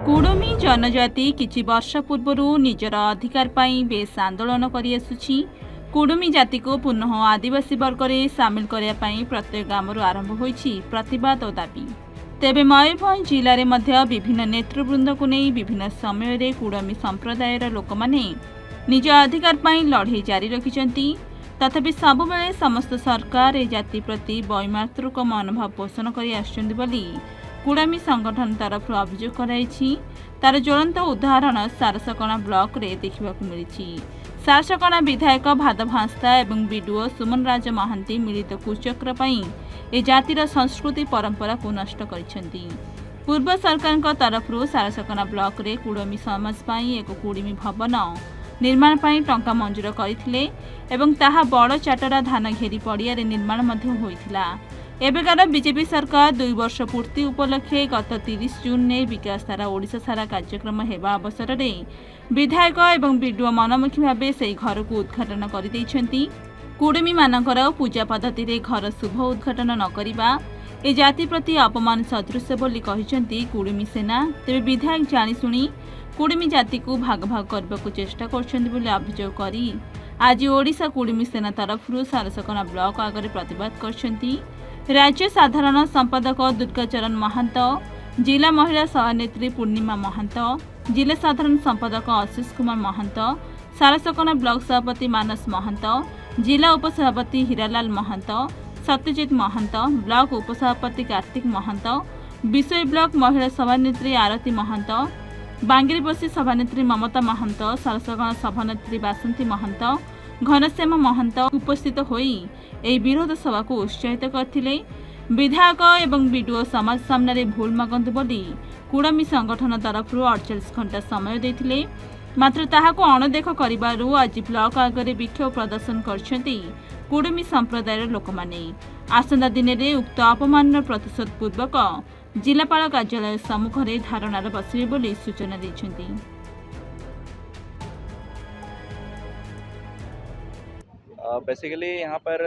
कुडुमी जनजाति किछि वर्ष पूर्व निजर अधिकार पाई बेस आंदोलन करिआसुछि। कुडुमी जाति को पुनः आदिवासी वर्ग में सामिल करने प्रत्येक ग्रामर आरंभ होइछि प्रतिवाद और दाबी। तेबे मयूरभंज जिले में विभिन्न नेतृवृंद को नहीं विभिन्न समय रे कुडमी संप्रदायर लोक माने निज अधिकार पाई लड़ाई जारी रखिछन्ति। तथापि सबुबले समस्त सरकार ए जाति प्रति वैमातृक मनोभाव पोषण करि आछन्ति बोली कुडमी संगठन तरफ अभियोग कराइछि। तार ज्वलंत उदाहरण सारसकणा ब्लॉक रे देखिबाकु मिलिछि। सारसकणा विधायक भादव हांसदा एवं बीडीओ सुमन राज महांती मिलित कुचक्र पई ए जातिर संस्कृति परंपरा को नष्ट करिसेंति। पूर्व सरकार तरफ सारसकणा ब्लॉक रे कुडमी समाज पई एक कुडमी भवन निर्माण पई टंका मंजूर करथिले एवं ताहा बड़ चाटरा धान घेरी पड़िया रे निर्माण मध्ये होइथिला। एबेकार बीजेपी सरकार 2 वर्ष पूर्ति उपलक्षे गत 30 जून ने विकास धारा ओडिशा सारा कार्यक्रम हेबा अवसर में विधायक एवं बीडीओ मनमुखी भाव से घर को उद्घाटन कर कुडमी मानकर पूजा पद्धति रे घर शुभ उद्घाटन न करिबा ए जाति प्रति अपमान सदृश बोली कहिसेंती कुडमी सेना। तेबे विधायक जानिशुणी कुडमी जाति को भाग भाग करने को चेष्टा करछन्ती बोली अभियोग करी आज ओडिशा कुडमी सेना तरफ सारसकणा ब्लॉक आगे प्रतिवाद करछन्ती। राज्य साधारण संपादक दुर्गाचरण महंत, जिला महिला सभानेत्री पूर्णिमा महंत, जिला साधारण संपादक आशीष कुमार महंत, सारसकणा ब्लॉक सभापति मानस महंत, जिला उपसभापति हीरालाल महंत, सत्यजित महंत, ब्लॉक उपसभापति कार्तिक महंत, विषय ब्लॉक महिला सभानेत्री आरती महंत, बांगिरीबसी सभानेत्री ममता महंत, सारसकणा सभानेत्री बासंती महंत, घनश्याम महंत उपस्थित होई एही विरोध सभा को उत्साहित करथिले। विधायक एवं बीडीओ समाज सामने भूल मागंतु बोली कुडमी संगठन तरफ 48 घंटा समय देथिले। मात्र ताहाको अणदेख करिबारु आज ब्लॉक आगे विक्षोभ प्रदर्शन करछन्ती कुडमी संप्रदायर लोक माने। आसंता दिन रे उक्त अपमान प्रतिशोध पूर्वक जिलापाल कार्यालय सम्मुख रे धारणार बसिबे बोली सूचना दैछन्ती। बेसिकली यहाँ पर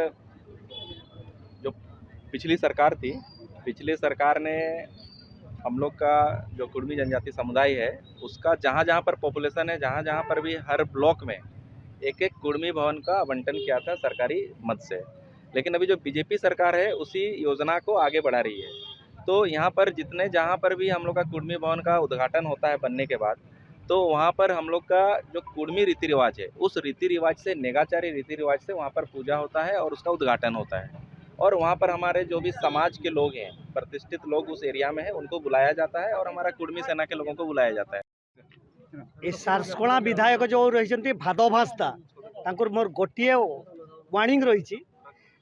जो पिछली सरकार थी, पिछली सरकार ने हम लोग का जो कुडमी जनजाति समुदाय है उसका जहाँ जहाँ पर पॉपुलेशन है, जहाँ जहाँ पर भी हर ब्लॉक में एक एक कुडमी भवन का आवंटन किया था सरकारी मद से। लेकिन अभी जो बीजेपी सरकार है उसी योजना को आगे बढ़ा रही है। तो यहाँ पर जितने जहाँ पर भी हम लोग का कुडमी भवन का उद्घाटन होता है बनने के बाद, तो वहाँ पर हम लोग का जो कुडमी रीति रिवाज है उस रीति रिवाज से, नेगाचारी रीति रिवाज से वहाँ पर पूजा होता है और उसका उद्घाटन होता है। और वहाँ पर हमारे जो भी समाज के लोग हैं, प्रतिष्ठित लोग उस एरिया में है, उनको बुलाया जाता है और हमारा कुडमी सेना के लोगों को बुलाया जाता है। सारसकणा विधायक जो रही भादव हांसदा तांकर मोर गोटे वार्निंग रही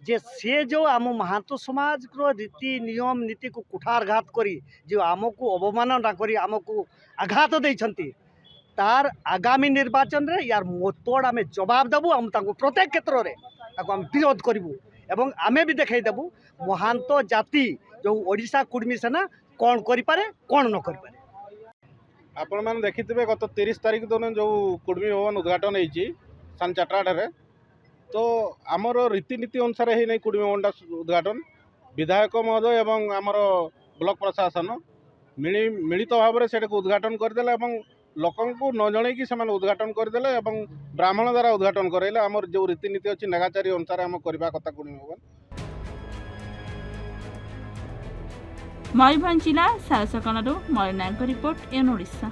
जे से जो आम महातो समाज रो रीति नियम नीति को कुठारघात करी जो आमको अवमानना करी आमको आघात देइछन्ति तार आगामी निर्वाचन रे यार मोतोड़ आम जवाब देबू। आम प्रत्येक क्षेत्र में आम विरोध करूँ एवं आमे भी देखई देबू महांत जाति जो ओडिशा कुडमी सेना कौन करिपारे कौन न करिपारे। आपण मैंने देखिथे गत 30 तारीख दिन जो कुडमी भवन उद्घाटन होती सान 4टा, तो आमर रीतिनीति अनुसार ही नहीं कुडमी भवनटा उद्घाटन विधायक महोदय एवं आमर ब्लॉक प्रशासन मिलित भाव में से उद्घाटन करदे और लोकन को न जन कि उद्घाटन करदे और ब्राह्मण द्वारा उद्घाटन कराइले। आमर जो रीतिनीति अच्छी नेगाचारी अनुसार आम करवा कथा कुडमी भवन। मयूरभंज जिला सारसकणारू मयूर नायक रिपोर्ट एन ओडिशा।